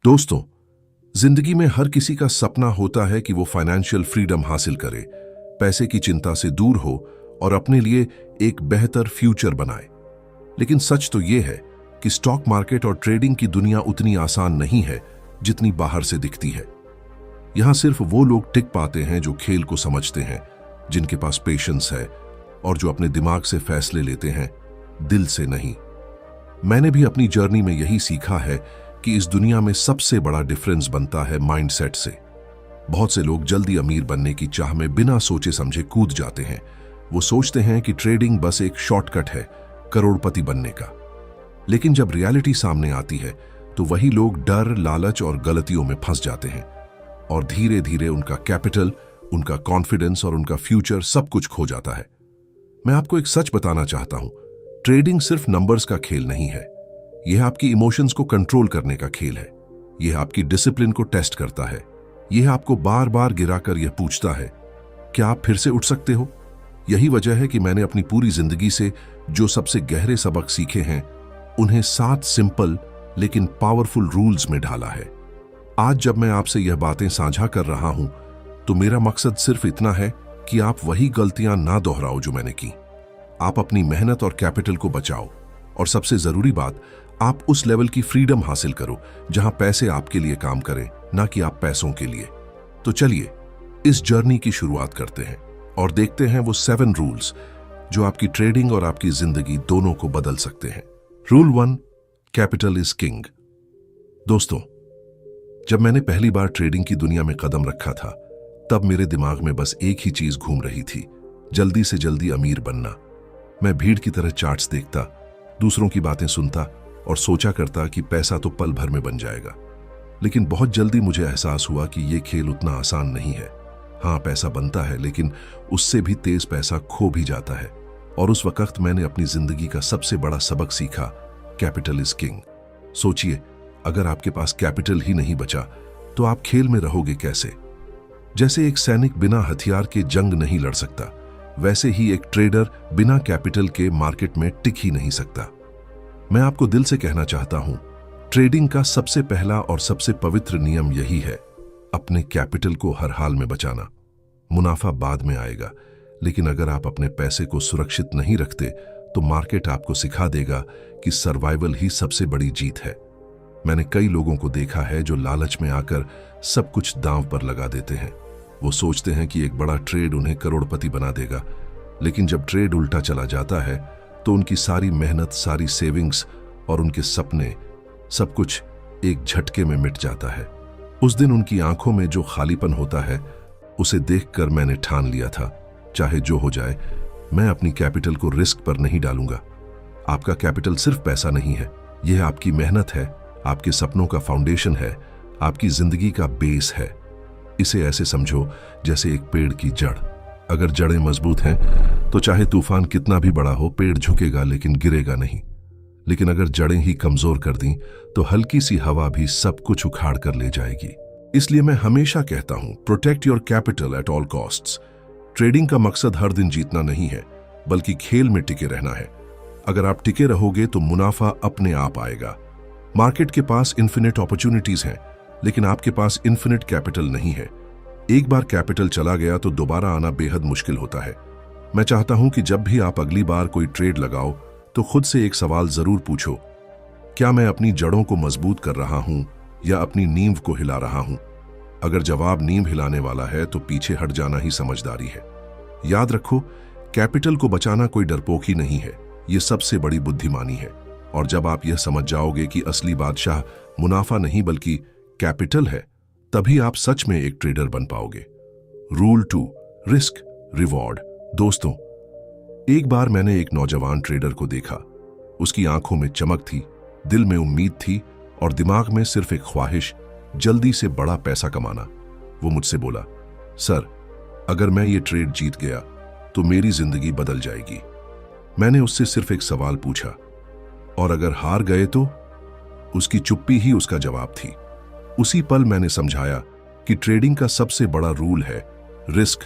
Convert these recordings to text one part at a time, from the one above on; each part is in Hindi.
दोस्तों, जिंदगी में हर किसी का सपना होता है कि वो फाइनेंशियल फ्रीडम हासिल करे, पैसे की चिंता से दूर हो और अपने लिए एक बेहतर फ्यूचर बनाए। लेकिन सच तो ये है कि स्टॉक मार्केट और ट्रेडिंग की दुनिया उतनी आसान नहीं है जितनी बाहर से दिखती है। यहां सिर्फ वो लोग टिक पाते हैं जो खेल को समझते हैं, जिनके पास पेशेंस है और जो अपने दिमाग से फैसले लेते हैं, दिल से नहीं। मैंने भी अपनी जर्नी में यही सीखा है कि इस दुनिया में सबसे बड़ा डिफरेंस बनता है माइंडसेट से। बहुत से लोग जल्दी अमीर बनने की चाह में बिना सोचे समझे कूद जाते हैं। वो सोचते हैं कि ट्रेडिंग बस एक शॉर्टकट है करोड़पति बनने का। लेकिन जब रियलिटी सामने आती है तो वही लोग डर, लालच और गलतियों में फंस जाते हैं और धीरे धीरे उनका कैपिटल, उनका कॉन्फिडेंस और उनका फ्यूचर सब कुछ खो जाता है। मैं आपको एक सच बताना चाहता हूं, ट्रेडिंग सिर्फ नंबर्स का खेल नहीं है। यह आपकी इमोशंस को कंट्रोल करने का खेल है। यह आपकी डिसिप्लिन को टेस्ट करता है। यह आपको बार बार गिराकर यह पूछता है, क्या आप फिर से उठ सकते हो? यही वजह है कि मैंने अपनी पूरी जिंदगी से जो सबसे गहरे सबक सीखे हैं, उन्हें 7 सिंपल लेकिन पावरफुल रूल्स में ढाला है। आज जब मैं आपसे यह बातें साझा कर रहा हूं, तो मेरा मकसद सिर्फ इतना है कि आप वही गलतियां ना दोहराओ जो मैंने की। आप अपनी मेहनत और कैपिटल को बचाओ और सबसे जरूरी बात, आप उस लेवल की फ्रीडम हासिल करो जहां पैसे आपके लिए काम करें, ना कि आप पैसों के लिए। तो चलिए इस जर्नी की शुरुआत करते हैं और देखते हैं वो 7 रूल्स जो आपकी ट्रेडिंग और आपकी जिंदगी दोनों को बदल सकते हैं। Rule 1, capital is king. दोस्तों, जब मैंने पहली बार ट्रेडिंग की दुनिया में कदम रखा था, तब मेरे दिमाग में बस एक ही चीज घूम रही थी, जल्दी से जल्दी अमीर बनना। मैं भीड़ की तरह चार्ट्स देखता, दूसरों की बातें सुनता और सोचा करता कि पैसा तो पल भर में बन जाएगा। लेकिन बहुत जल्दी मुझे एहसास हुआ कि यह खेल उतना आसान नहीं है। हाँ, पैसा बनता है, लेकिन उससे भी तेज पैसा खो भी जाता है। और उस वक्त मैंने अपनी जिंदगी का सबसे बड़ा सबक सीखा, कैपिटल इज किंग। सोचिए, अगर आपके पास कैपिटल ही नहीं बचा तो आप खेल में रहोगे कैसे? जैसे एक सैनिक बिना हथियार के जंग नहीं लड़ सकता, वैसे ही एक ट्रेडर बिना कैपिटल के मार्केट में टिक ही नहीं सकता। मैं आपको दिल से कहना चाहता हूं, ट्रेडिंग का सबसे पहला और सबसे पवित्र नियम यही है, अपने कैपिटल को हर हाल में बचाना। मुनाफा बाद में आएगा, लेकिन अगर आप अपने पैसे को सुरक्षित नहीं रखते तो मार्केट आपको सिखा देगा कि सर्वाइवल ही सबसे बड़ी जीत है। मैंने कई लोगों को देखा है जो लालच में आकर सब कुछ दांव पर लगा देते हैं। वो सोचते हैं कि एक बड़ा ट्रेड उन्हें करोड़पति बना देगा, लेकिन जब ट्रेड उल्टा चला जाता है तो उनकी सारी मेहनत, सारी सेविंग्स और उनके सपने, सब कुछ एक झटके में मिट जाता है। उस दिन उनकी आंखों में जो खालीपन होता है, उसे देखकर मैंने ठान लिया था, चाहे जो हो जाए, मैं अपनी कैपिटल को रिस्क पर नहीं डालूंगा। आपका कैपिटल सिर्फ पैसा नहीं है, यह आपकी मेहनत है, आपके सपनों का फाउंडेशन है, आपकी जिंदगी का बेस है। इसे ऐसे समझो जैसे एक पेड़ की जड़। अगर जड़ें मजबूत हैं तो चाहे तूफान कितना भी बड़ा हो, पेड़ झुकेगा लेकिन गिरेगा नहीं। लेकिन अगर जड़ें ही कमजोर कर दी तो हल्की सी हवा भी सब कुछ उखाड़ कर ले जाएगी। इसलिए मैं हमेशा कहता हूं, protect your capital at all costs. Trading का मकसद हर दिन जीतना नहीं है, बल्कि खेल में टिके रहना है। अगर आप टिके रहोगे तो मुनाफा अपने आप आएगा। मार्केट के पास इन्फिनिट अपॉर्चुनिटीज हैं, लेकिन आपके पास इन्फिनिट कैपिटल नहीं है। एक बार कैपिटल चला गया तो दोबारा आना बेहद मुश्किल होता है। मैं चाहता हूं कि जब भी आप अगली बार कोई ट्रेड लगाओ तो खुद से एक सवाल जरूर पूछो, क्या मैं अपनी जड़ों को मजबूत कर रहा हूं या अपनी नींव को हिला रहा हूं? अगर जवाब नींव हिलाने वाला है तो पीछे हट जाना ही समझदारी है। याद रखो, कैपिटल को बचाना कोई डरपोकी नहीं है, यह सबसे बड़ी बुद्धिमानी है। और जब आप यह समझ जाओगे कि असली बादशाह मुनाफा नहीं बल्कि कैपिटल है, तभी आप सच में एक ट्रेडर बन पाओगे। Rule 2, risk reward. दोस्तों, एक बार मैंने एक नौजवान ट्रेडर को देखा। उसकी आंखों में चमक थी, दिल में उम्मीद थी और दिमाग में सिर्फ एक ख्वाहिश, जल्दी से बड़ा पैसा कमाना। वो मुझसे बोला, सर, अगर मैं ये ट्रेड जीत गया तो मेरी जिंदगी बदल जाएगी। मैंने उससे सिर्फ एक सवाल पूछा, और अगर हार गए तो? उसकी चुप्पी ही उसका जवाब थी। उसी पल मैंने समझाया कि ट्रेडिंग का सबसे बड़ा रूल है, रिस्क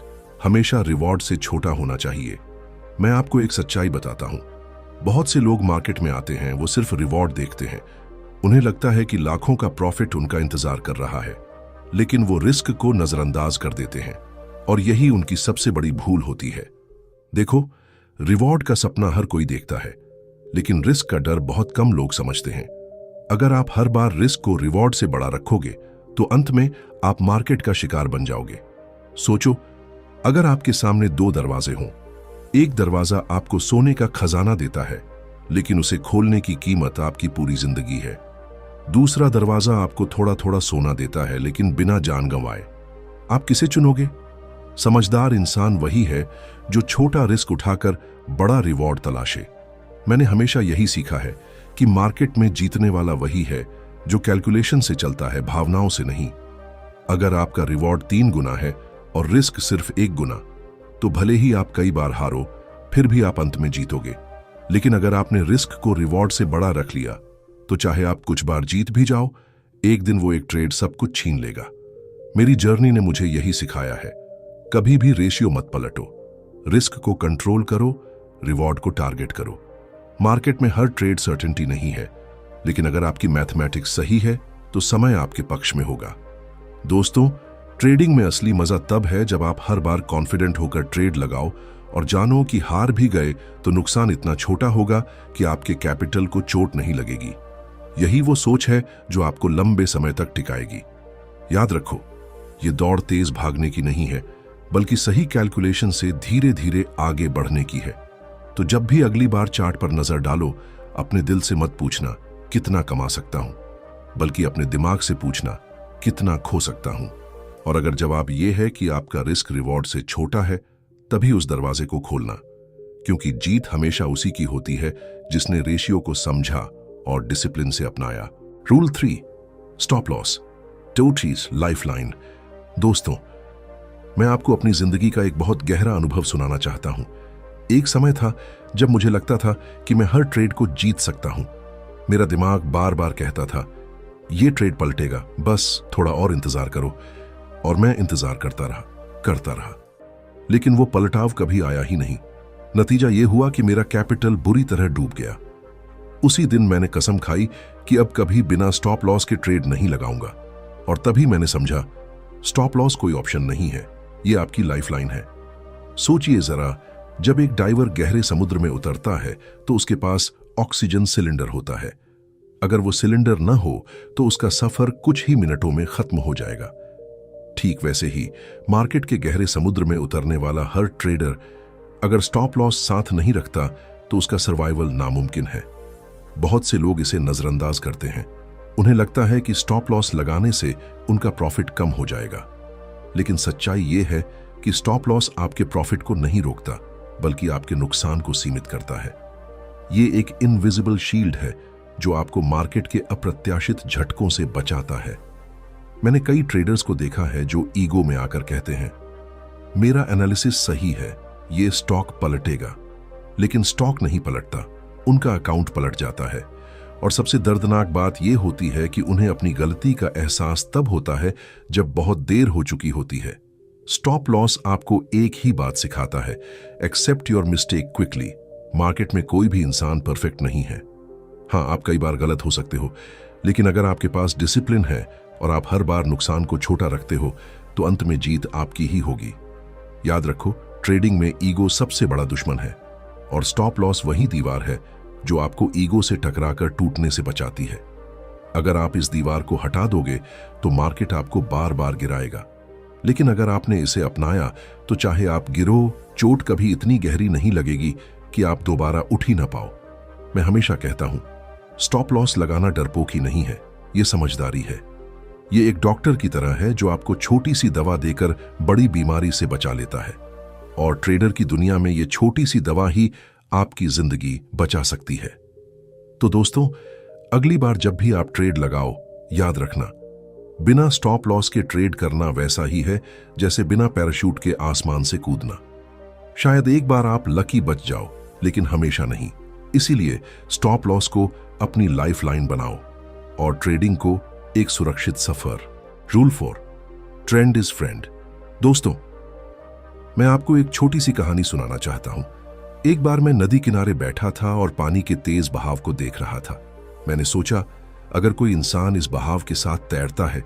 हमेशा रिवॉर्ड से छोटा होना चाहिए। मैं आपको एक सच्चाई बताता हूं, बहुत से लोग मार्केट में आते हैं, वो सिर्फ रिवॉर्ड देखते हैं। उन्हें लगता है कि लाखों का प्रॉफिट उनका इंतजार कर रहा है, लेकिन वो रिस्क को नजरअंदाज कर देते हैं और यही उनकी सबसे बड़ी भूल होती है। देखो, रिवॉर्ड का सपना हर कोई देखता है, लेकिन रिस्क का डर बहुत कम लोग समझते हैं। अगर आप हर बार रिस्क को रिवॉर्ड से बड़ा रखोगे तो अंत में आप मार्केट का शिकार बन जाओगे। सोचो, अगर आपके सामने दो दरवाजे हों, एक दरवाजा आपको सोने का खजाना देता है, लेकिन उसे खोलने की कीमत आपकी पूरी जिंदगी है। दूसरा दरवाजा आपको थोड़ा थोड़ा सोना देता है, लेकिन बिना जान गंवाए। आप किसे चुनोगे? समझदार इंसान वही है जो छोटा रिस्क उठाकर बड़ा रिवॉर्ड तलाशे। मैंने हमेशा यही सीखा है कि मार्केट में जीतने वाला वही है जो कैलकुलेशन से चलता है, भावनाओं से नहीं। अगर आपका रिवॉर्ड 3 गुना है और रिस्क सिर्फ 1 गुना, तो भले ही आप कई बार हारो, फिर भी आप अंत में जीतोगे। लेकिन अगर आपने रिस्क को रिवॉर्ड से बड़ा रख लिया, तो चाहे आप कुछ बार जीत भी जाओ, एक दिन वो एक ट्रेड सब कुछ छीन लेगा। मेरी जर्नी ने मुझे यही सिखाया है, कभी भी रेशियो मत पलटो। रिस्क को कंट्रोल करो, रिवॉर्ड को टारगेट करो। मार्केट में हर ट्रेड सर्टेनिटी नहीं है, लेकिन अगर आपकी मैथमेटिक्स सही है तो समय आपके पक्ष में होगा। दोस्तों, ट्रेडिंग में असली मजा तब है जब आप हर बार कॉन्फिडेंट होकर ट्रेड लगाओ और जानो कि हार भी गए तो नुकसान इतना छोटा होगा कि आपके कैपिटल को चोट नहीं लगेगी। यही वो सोच है जो आपको लंबे समय तक टिकाएगी। याद रखो, ये दौड़ तेज भागने की नहीं है, बल्कि सही कैलकुलेशन से धीरे धीरे आगे बढ़ने की है। तो जब भी अगली बार चार्ट पर नजर डालो, अपने दिल से मत पूछना कितना कमा सकता हूं, बल्कि अपने दिमाग से पूछना कितना खो सकता हूं। और अगर जवाब यह है कि आपका रिस्क रिवॉर्ड से छोटा है, तभी उस दरवाजे को खोलना, क्योंकि जीत हमेशा उसी की होती है जिसने रेशियो को समझा और डिसिप्लिन से अपनाया। रूल 3, स्टॉप लॉस, टोटीज लाइफलाइन। दोस्तों, मैं आपको अपनी जिंदगी का एक बहुत गहरा अनुभव सुनाना चाहता हूं। एक समय था जब मुझे लगता था कि मैं हर ट्रेड को जीत सकता हूं। मेरा दिमाग बार बार कहता था, यह ट्रेड पलटेगा, बस थोड़ा और इंतजार करो। और मैं इंतजार करता रहा, लेकिन वो पलटाव कभी आया ही नहीं। नतीजा यह हुआ कि मेरा कैपिटल बुरी तरह डूब गया। उसी दिन मैंने कसम खाई कि अब कभी बिना स्टॉप लॉस के ट्रेड नहीं लगाऊंगा। और तभी मैंने समझा, स्टॉप लॉस कोई ऑप्शन नहीं है, यह आपकी लाइफलाइन है। सोचिए जरा, जब एक डाइवर गहरे समुद्र में उतरता है तो उसके पास ऑक्सीजन सिलेंडर होता है। अगर वो सिलेंडर न हो तो उसका सफर कुछ ही मिनटों में खत्म हो जाएगा। ठीक वैसे ही मार्केट के गहरे समुद्र में उतरने वाला हर ट्रेडर अगर स्टॉप लॉस साथ नहीं रखता तो उसका सर्वाइवल नामुमकिन है। बहुत से लोग इसे नजरअंदाज करते हैं। उन्हें लगता है कि स्टॉप लॉस लगाने से उनका प्रॉफिट कम हो जाएगा, लेकिन सच्चाई यह है कि स्टॉप लॉस आपके प्रॉफिट को नहीं रोकता, बल्कि आपके नुकसान को सीमित करता है। ये एक इनविजिबल शील्ड है जो आपको मार्केट के अप्रत्याशित झटकों से बचाता है। मैंने कई ट्रेडर्स को देखा है जो ईगो में आकर कहते हैं, मेरा एनालिसिस सही है, ये स्टॉक पलटेगा। लेकिन स्टॉक नहीं पलटता, उनका अकाउंट पलट जाता है। और सबसे दर्दनाक बात यह होती है कि उन्हें अपनी गलती का एहसास तब होता है जब बहुत देर हो चुकी होती है। स्टॉप लॉस आपको एक ही बात सिखाता है, accept your mistake quickly. Market में कोई भी इंसान परफेक्ट नहीं है। हाँ, आप कई बार गलत हो सकते हो, लेकिन अगर आपके पास डिसिप्लिन है और आप हर बार नुकसान को छोटा रखते हो, तो अंत में जीत आपकी ही होगी। याद रखो, ट्रेडिंग में ईगो सबसे बड़ा दुश्मन है और स्टॉप लॉस वही दीवार है जो आपको ईगो से टकराकर टूटने से बचाती है। अगर आप इस दीवार को हटा दोगे तो मार्केट आपको बार बार गिराएगा, लेकिन अगर आपने इसे अपनाया तो चाहे आप गिरो, चोट कभी इतनी गहरी नहीं लगेगी कि आप दोबारा उठ ही ना पाओ। मैं हमेशा कहता हूं, स्टॉप लॉस लगाना डरपोकी नहीं है, यह समझदारी है। ये एक डॉक्टर की तरह है जो आपको छोटी सी दवा देकर बड़ी बीमारी से बचा लेता है। और ट्रेडर की दुनिया में ये छोटी सी दवा ही आपकी जिंदगी बचा सकती है। तो दोस्तों, अगली बार जब भी आप ट्रेड लगाओ, याद रखना, बिना स्टॉप लॉस के ट्रेड करना वैसा ही है जैसे बिना पैराशूट के आसमान से कूदना। शायद एक बार आप लकी बच जाओ, लेकिन हमेशा नहीं। इसीलिए स्टॉप लॉस को अपनी लाइफलाइन बनाओ और ट्रेडिंग को एक सुरक्षित सफर। Rule 4, trend is friend. दोस्तों, मैं आपको एक छोटी सी कहानी सुनाना चाहता हूं। एक बार मैं नदी किनारे बैठा था और पानी के तेज बहाव को देख रहा था। मैंने सोचा, अगर कोई इंसान इस बहाव के साथ तैरता है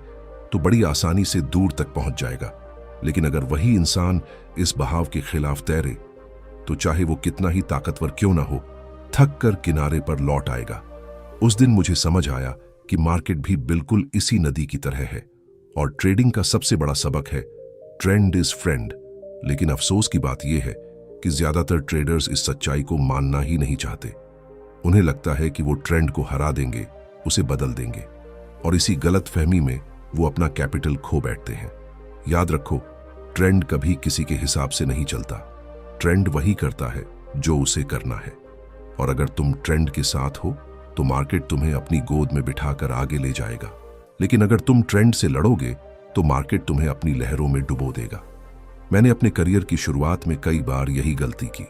तो बड़ी आसानी से दूर तक पहुंच जाएगा, लेकिन अगर वही इंसान इस बहाव के खिलाफ तैरे तो चाहे वो कितना ही ताकतवर क्यों ना हो, थक कर किनारे पर लौट आएगा। उस दिन मुझे समझ आया कि मार्केट भी बिल्कुल इसी नदी की तरह है और ट्रेडिंग का सबसे बड़ा सबक है ट्रेंड इज फ्रेंड। लेकिन अफसोस की बात यह है कि ज्यादातर ट्रेडर्स इस सच्चाई को मानना ही नहीं चाहते। उन्हें लगता है कि वो ट्रेंड को हरा देंगे, उसे बदल देंगे, और इसी गलत फहमी में वो अपना कैपिटल खो बैठते हैं। याद रखो, ट्रेंड कभी किसी के हिसाब से नहीं चलता। ट्रेंड वही करता है जो उसे करना है, और अगर तुम ट्रेंड के साथ हो तो मार्केट तुम्हें अपनी गोद में बिठाकर आगे ले जाएगा, लेकिन अगर तुम ट्रेंड से लड़ोगे तो मार्केट तुम्हें अपनी लहरों में डुबो देगा। मैंने अपने करियर की शुरुआत में कई बार यही गलती की।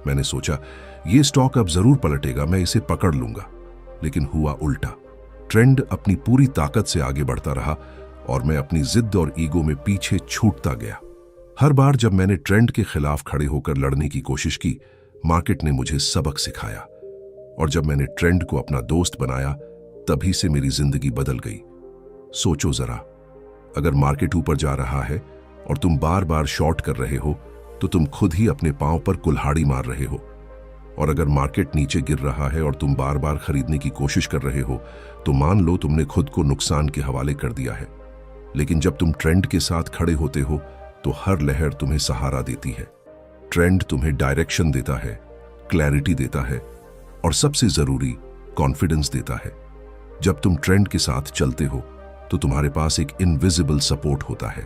मैंने सोचा ये स्टॉक अब जरूर पलटेगा, मैं इसे पकड़ लूंगा, लेकिन हुआ उल्टा। ट्रेंड अपनी पूरी ताकत से आगे बढ़ता रहा और मैं अपनी जिद और ईगो में पीछे छूटता गया। हर बार जब मैंने ट्रेंड के खिलाफ खड़े होकर लड़ने की कोशिश की, मार्केट ने मुझे सबक सिखाया, और जब मैंने ट्रेंड को अपना दोस्त बनाया तभी से मेरी जिंदगी बदल गई। सोचो जरा, अगर मार्केट ऊपर जा रहा है और तुम बार बार शॉर्ट कर रहे हो तो तुम खुद ही अपने पांव पर कुल्हाड़ी मार रहे हो, और अगर मार्केट नीचे गिर रहा है और तुम बार बार खरीदने की कोशिश कर रहे हो तो मान लो तुमने खुद को नुकसान के हवाले कर दिया है। लेकिन जब तुम ट्रेंड के साथ खड़े होते हो तो हर लहर तुम्हें सहारा देती है। ट्रेंड तुम्हें डायरेक्शन देता है, क्लैरिटी देता है, और सबसे जरूरी कॉन्फिडेंस देता है। जब तुम ट्रेंड के साथ चलते हो तो तुम्हारे पास एक इनविजिबल सपोर्ट होता है,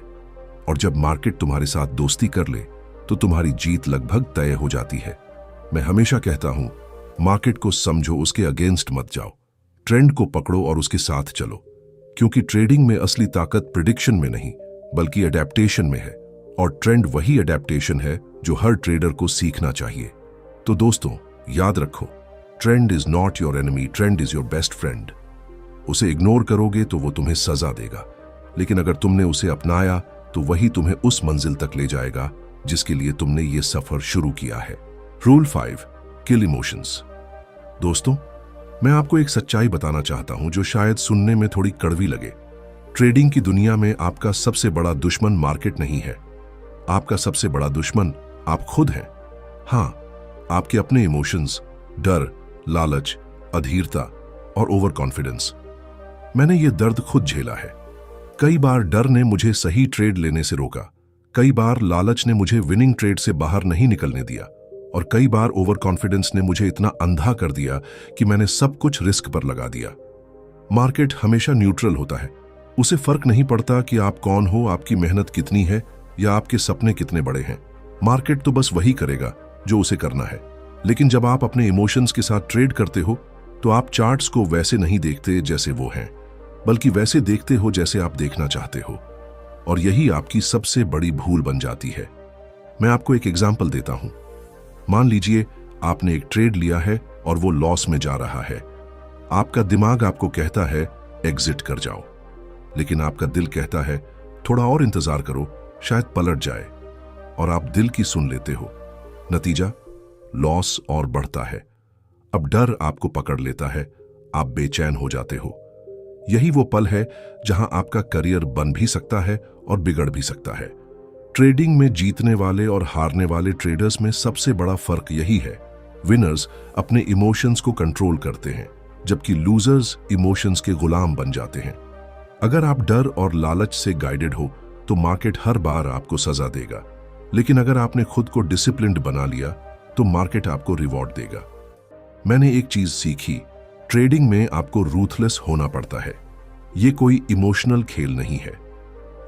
और जब मार्केट तुम्हारे साथ दोस्ती कर ले तो तुम्हारी जीत लगभग तय हो जाती है। मैं हमेशा कहता हूं, मार्केट को समझो, उसके अगेंस्ट मत जाओ। ट्रेंड को पकड़ो और उसके साथ चलो, क्योंकि ट्रेडिंग में असली ताकत प्रिडिक्शन में नहीं बल्कि अडेप्टेशन में है, और ट्रेंड वही अडेप्टेशन है जो हर ट्रेडर को सीखना चाहिए। तो दोस्तों, याद रखो, trend is not your enemy, trend is your best friend. उसे इग्नोर करोगे तो वो तुम्हें सजा देगा, लेकिन अगर तुमने उसे अपनाया तो वही तुम्हें उस मंजिल तक ले जाएगा जिसके लिए तुमने ये सफर शुरू किया है। रूल 5, किल इमोशंस। दोस्तों, मैं आपको एक सच्चाई बताना चाहता हूं जो शायद सुनने में थोड़ी कड़वी लगे। ट्रेडिंग की दुनिया में आपका सबसे बड़ा दुश्मन मार्केट नहीं है, आपका सबसे बड़ा दुश्मन आप खुद हैं। हां, आपके अपने इमोशंस, डर, लालच, अधीरता और ओवर कॉन्फिडेंस। मैंने ये दर्द खुद झेला है। कई बार डर ने मुझे सही ट्रेड लेने से रोका, कई बार लालच ने मुझे विनिंग ट्रेड से बाहर नहीं निकलने दिया, और कई बार ओवर कॉन्फिडेंस ने मुझे इतना अंधा कर दिया कि मैंने सब कुछ रिस्क पर लगा दिया। मार्केट हमेशा न्यूट्रल होता है, उसे फर्क नहीं पड़ता कि आप कौन हो, आपकी मेहनत कितनी है या आपके सपने कितने बड़े हैं। मार्केट तो बस वही करेगा जो उसे करना है। लेकिन जब आप अपने इमोशंस के साथ ट्रेड करते हो तो आप चार्ट्स को वैसे नहीं देखते जैसे वो हैं, बल्कि वैसे देखते हो जैसे आप देखना चाहते हो, और यही आपकी सबसे बड़ी भूल बन जाती है। मैं आपको एक एग्जाम्पल देता हूं। मान लीजिए आपने एक ट्रेड लिया है और वो लॉस में जा रहा है। आपका दिमाग आपको कहता है एग्जिट कर जाओ, लेकिन आपका दिल कहता है थोड़ा और इंतजार करो, शायद पलट जाए, और आप दिल की सुन लेते हो। नतीजा, लॉस और बढ़ता है। अब डर आपको पकड़ लेता है, आप बेचैन हो जाते हो। यही वो पल है जहां आपका करियर बन भी सकता है और बिगड़ भी सकता है। ट्रेडिंग में जीतने वाले और हारने वाले ट्रेडर्स में सबसे बड़ा फर्क यही है, विनर्स अपने इमोशंस को कंट्रोल करते हैं, जबकि लूजर्स इमोशंस के गुलाम बन जाते हैं। अगर आप डर और लालच से गाइडेड हो तो मार्केट हर बार आपको सजा देगा, लेकिन अगर आपने खुद को डिसिप्लिन्ड बना लिया तो मार्केट आपको रिवॉर्ड देगा। मैंने एक चीज सीखी, ट्रेडिंग में आपको रूथलेस होना पड़ता है। ये कोई इमोशनल खेल नहीं है।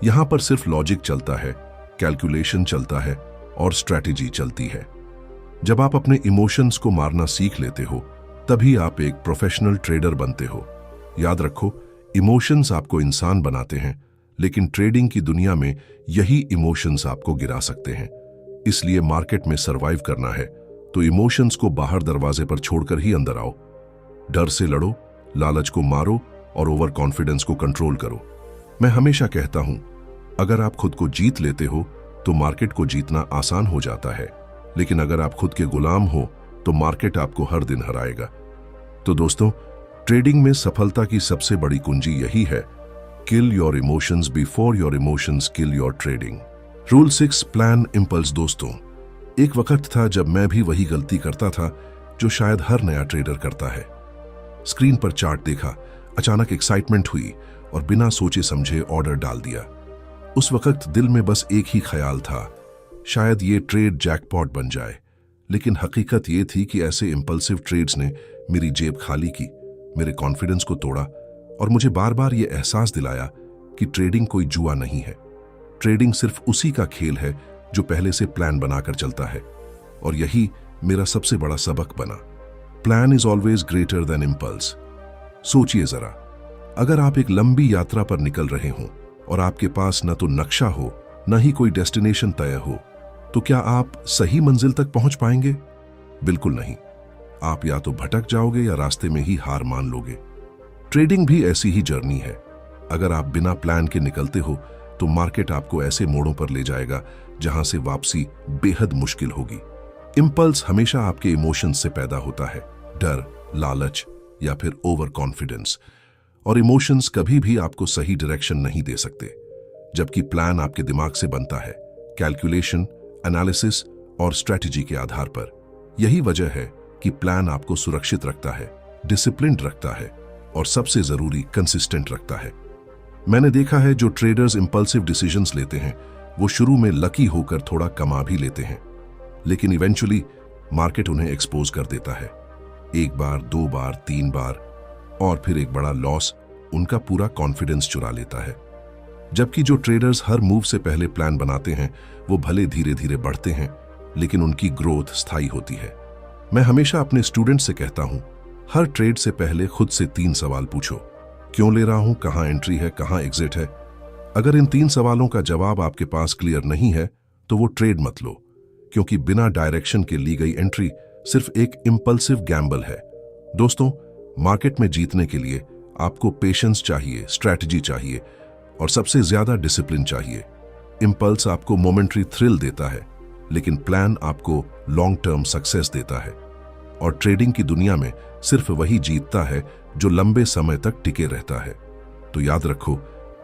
यहां पर सिर्फ लॉजिक चलता है, कैलकुलेशन चलता है और स्ट्रैटेजी चलती है। जब आप अपने इमोशंस को मारना सीख लेते हो तभी आप एक प्रोफेशनल ट्रेडर बनते हो। याद रखो, इमोशंस आपको इंसान बनाते हैं, लेकिन ट्रेडिंग की दुनिया में यही इमोशंस आपको गिरा सकते हैं। इसलिए मार्केट में सरवाइव करना है तो इमोशंस को बाहर दरवाजे पर छोड़कर ही अंदर आओ। डर से लड़ो, लालच को मारो और ओवर कॉन्फिडेंस को कंट्रोल करो। मैं हमेशा कहता हूं, अगर आप खुद को जीत लेते हो तो मार्केट को जीतना आसान हो जाता है, लेकिन अगर आप खुद के गुलाम हो तो मार्केट आपको हर दिन हराएगा। तो दोस्तों, ट्रेडिंग में सफलता की सबसे बड़ी कुंजी यही है, kill your emotions before your emotions kill your trading. Rule 6, plan impulse. दोस्तों, एक वक्त था जब मैं भी वही गलती करता था जो शायद हर नया ट्रेडर करता है। स्क्रीन पर चार्ट देखा, अचानक एक्साइटमेंट हुई और बिना सोचे समझे ऑर्डर डाल दिया। उस वक्त दिल में बस एक ही ख्याल था, शायद ये ट्रेड जैकपॉट बन जाए। लेकिन हकीकत ये थी कि ऐसे इंपल्सिव ट्रेड्स ने मेरी जेब खाली की, मेरे कॉन्फिडेंस को तोड़ा और मुझे बार बार ये एहसास दिलाया कि ट्रेडिंग कोई जुआ नहीं है। ट्रेडिंग सिर्फ उसी का खेल है जो पहले से प्लान बनाकर चलता है। और यही मेरा सबसे बड़ा सबक बना। Plan is always greater than impulse. सोचिए जरा, अगर आप एक लंबी यात्रा पर निकल रहे हों और आपके पास न तो नक्शा हो न ही कोई डेस्टिनेशन तय हो, तो क्या आप सही मंजिल तक पहुंच पाएंगे? बिल्कुल नहीं। आप या तो भटक जाओगे या रास्ते में ही हार मान लोगे। ट्रेडिंग भी ऐसी ही जर्नी है। अगर आप बिना प्लान के निकलते हो तो मार्केट आपको ऐसे मोड़ों पर ले जाएगा जहां से वापसी बेहद मुश्किल होगी। इंपल्स हमेशा आपके इमोशंस से पैदा होता है, डर, लालच या फिर ओवर कॉन्फिडेंस। और इमोशंस कभी भी आपको सही डायरेक्शन नहीं दे सकते, जबकि प्लान आपके दिमाग से बनता है, कैलकुलेशन, एनालिसिस और स्ट्रेटजी के आधार पर। यही वजह है कि प्लान आपको सुरक्षित रखता है, डिसिप्लिन्ड रखता है और सबसे जरूरी कंसिस्टेंट रखता है। मैंने देखा है जो ट्रेडर्स इंपल्सिव डिसीजंस लेते हैं वो शुरू में लकी होकर थोड़ा कमा भी लेते हैं, लेकिन इवेंचुअली मार्केट उन्हें एक्सपोज कर देता है। एक बार, दो बार, तीन बार और फिर एक बड़ा लॉस उनका पूरा कॉन्फिडेंस चुरा लेता है। जबकि जो ट्रेडर्स हर मूव से पहले प्लान बनाते हैं वो भले धीरे धीरे बढ़ते हैं, लेकिन उनकी ग्रोथ स्थायी होती है। मैं हमेशा अपने स्टूडेंट से कहता हूं, हर ट्रेड से पहले खुद से 3 सवाल पूछो। क्यों ले रहा हूं, कहां एंट्री है, कहां एग्जिट है। अगर इन 3 सवालों का जवाब आपके पास क्लियर नहीं है तो वो ट्रेड मत लो, क्योंकि बिना डायरेक्शन के ली गई एंट्री सिर्फ एक इंपल्सिव गैम्बल है। दोस्तों, मार्केट में जीतने के लिए आपको पेशेंस चाहिए, स्ट्रैटेजी चाहिए और सबसे ज्यादा डिसिप्लिन चाहिए। इंपल्स आपको मोमेंटरी थ्रिल देता है, लेकिन प्लान आपको लॉन्ग टर्म सक्सेस देता है। और ट्रेडिंग की दुनिया में सिर्फ वही जीतता है जो लंबे समय तक टिके रहता है। तो याद रखो,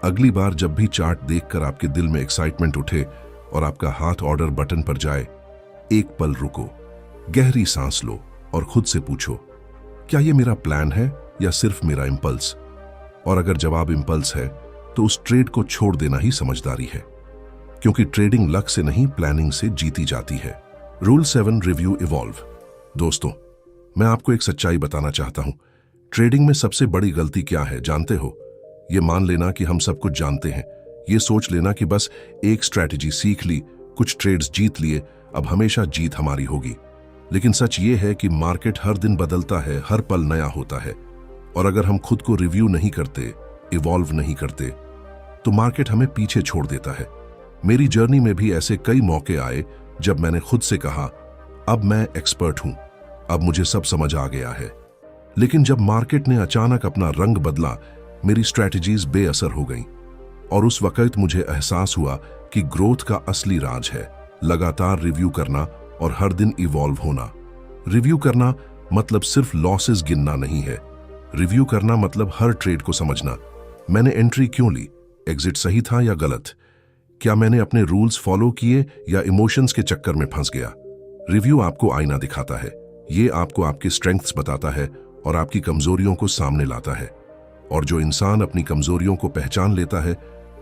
अगली बार जब भी चार्ट देखकर आपके दिल में एक्साइटमेंट उठे और आपका हाथ ऑर्डर बटन पर जाए, एक पल रुको, गहरी सांस लो और खुद से पूछो, क्या ये मेरा प्लान है या सिर्फ मेरा इंपल्स? और अगर जवाब इंपल्स है तो उस ट्रेड को छोड़ देना ही समझदारी है, क्योंकि ट्रेडिंग लक से नहीं प्लानिंग से जीती जाती है। Rule 7, review evolve. दोस्तों, मैं आपको एक सच्चाई बताना चाहता हूं। ट्रेडिंग में सबसे बड़ी गलती क्या है जानते हो? ये मान लेना कि हम सब कुछ जानते हैं, ये सोच लेना कि बस एक स्ट्रैटेजी सीख ली, कुछ ट्रेड्स जीत लिए, अब हमेशा जीत हमारी होगी। लेकिन सच ये है कि मार्केट हर दिन बदलता है, हर पल नया होता है। और अगर हम खुद को रिव्यू नहीं करते, इवॉल्व नहीं करते, तो मार्केट हमें पीछे छोड़ देता है। मेरी जर्नी में भी ऐसे कई मौके आए जब मैंने खुद से कहा, अब मैं एक्सपर्ट हूं, अब मुझे सब समझ आ गया है। लेकिन जब मार्केट ने अचानक अपना रंग बदला, मेरी स्ट्रैटेजीज बेअसर हो गईं। और उस वक्त मुझे एहसास हुआ कि ग्रोथ का असली राज है लगातार रिव्यू करना और हर दिन इवॉल्व होना। रिव्यू करना मतलब सिर्फ लॉसेस गिनना नहीं है। रिव्यू करना मतलब हर ट्रेड को समझना। मैंने एंट्री क्यों ली, एग्जिट सही था या गलत, क्या मैंने अपने रूल्स फॉलो किए या इमोशंस के चक्कर में फंस गया। रिव्यू आपको आईना दिखाता है, ये आपको आपके स्ट्रेंथ्स बताता है और आपकी कमजोरियों को सामने लाता है। और जो इंसान अपनी कमजोरियों को पहचान लेता है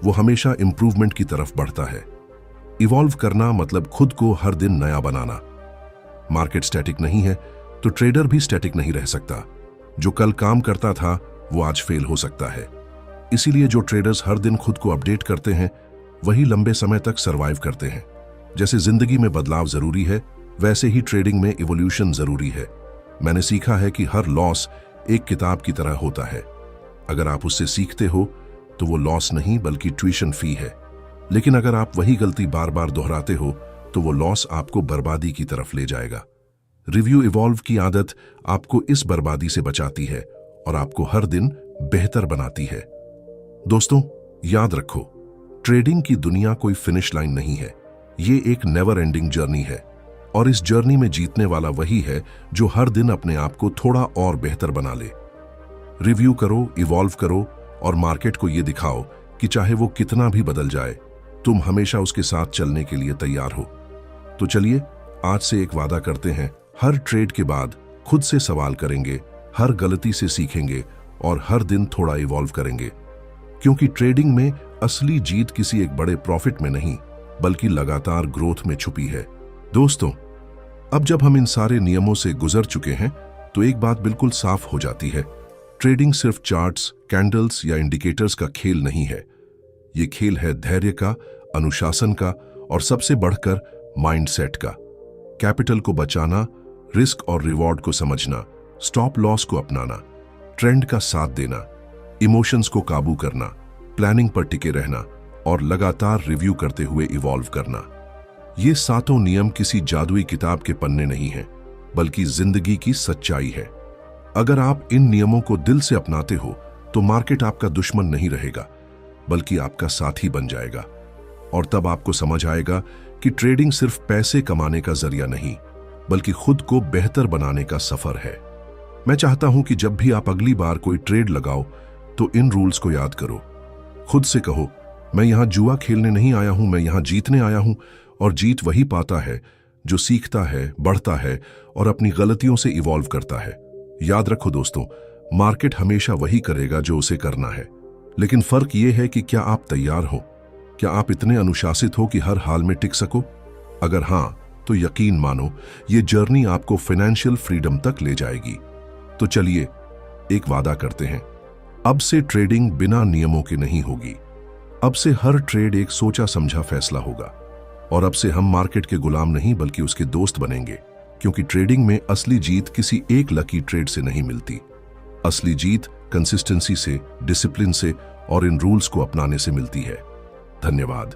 वो हमेशा इंप्रूवमेंट की तरफ बढ़ता है। इवॉल्व करना मतलब खुद को हर दिन नया बनाना। मार्केट स्टैटिक नहीं है तो ट्रेडर भी स्टैटिक नहीं रह सकता। जो कल काम करता था वो आज फेल हो सकता है। इसीलिए जो ट्रेडर्स हर दिन खुद को अपडेट करते हैं वही लंबे समय तक सरवाइव करते हैं। जैसे जिंदगी में बदलाव जरूरी है, वैसे ही ट्रेडिंग में इवोल्यूशन जरूरी है। मैंने सीखा है कि हर लॉस एक किताब की तरह होता है। अगर आप उससे सीखते हो तो वो लॉस नहीं बल्कि ट्यूशन फी है। लेकिन अगर आप वही गलती बार बार दोहराते हो तो वो लॉस आपको बर्बादी की तरफ ले जाएगा। रिव्यू इवॉल्व की आदत आपको इस बर्बादी से बचाती है और आपको हर दिन बेहतर बनाती है। दोस्तों, याद रखो, ट्रेडिंग की दुनिया कोई फिनिश लाइन नहीं है, ये एक नेवर एंडिंग जर्नी है। और इस जर्नी में जीतने वाला वही है जो हर दिन अपने आप को थोड़ा और बेहतर बना ले। रिव्यू करो, इवॉल्व करो और मार्केट को ये दिखाओ कि चाहे वो कितना भी बदल जाए, तुम हमेशा उसके साथ चलने के लिए तैयार हो। तो चलिए आज से एक वादा करते हैं, हर ट्रेड के बाद खुद से सवाल करेंगे, हर गलती से सीखेंगे और हर दिन थोड़ा इवॉल्व करेंगे, क्योंकि ट्रेडिंग में असली जीत किसी एक बड़े प्रॉफिट में नहीं बल्कि लगातार ग्रोथ में छुपी है। दोस्तों, अब जब हम इन सारे नियमों से गुजर चुके हैं तो एक बात बिल्कुल साफ हो जाती है, ट्रेडिंग सिर्फ चार्ट्स, कैंडल्स या इंडिकेटर्स का खेल नहीं है। ये खेल है धैर्य का, अनुशासन का और सबसे बढ़कर माइंडसेट का। कैपिटल को बचाना, रिस्क और रिवॉर्ड को समझना, स्टॉप लॉस को अपनाना, ट्रेंड का साथ देना, इमोशंस को काबू करना, प्लानिंग पर टिके रहना और लगातार रिव्यू करते हुए इवॉल्व करना। ये सातों नियम किसी जादुई किताब के पन्ने नहीं हैं, बल्कि जिंदगी की सच्चाई है। अगर आप इन नियमों को दिल से अपनाते हो तो मार्केट आपका दुश्मन नहीं रहेगा बल्कि आपका साथी बन जाएगा। और तब आपको समझ आएगा कि ट्रेडिंग सिर्फ पैसे कमाने का जरिया नहीं बल्कि खुद को बेहतर बनाने का सफर है। मैं चाहता हूं कि जब भी आप अगली बार कोई ट्रेड लगाओ तो इन रूल्स को याद करो। खुद से कहो, मैं यहां जुआ खेलने नहीं आया हूं, मैं यहां जीतने आया हूं। और जीत वही पाता है जो सीखता है, बढ़ता है और अपनी गलतियों से इवॉल्व करता है। याद रखो दोस्तों, मार्केट हमेशा वही करेगा जो उसे करना है, लेकिन फर्क यह है कि क्या आप तैयार हो, क्या आप इतने अनुशासित हो कि हर हाल में टिक सको। अगर हां, तो यकीन मानो ये जर्नी आपको फाइनेंशियल फ्रीडम तक ले जाएगी। तो चलिए एक वादा करते हैं, अब से ट्रेडिंग बिना नियमों के नहीं होगी। अब से हर ट्रेड एक सोचा समझा फैसला होगा और अब से हम मार्केट के गुलाम नहीं बल्कि उसके दोस्त बनेंगे, क्योंकि ट्रेडिंग में असली जीत किसी एक लकी ट्रेड से नहीं मिलती। असली जीत कंसिस्टेंसी से, डिसिप्लिन से और इन रूल्स को अपनाने से मिलती है। धन्यवाद।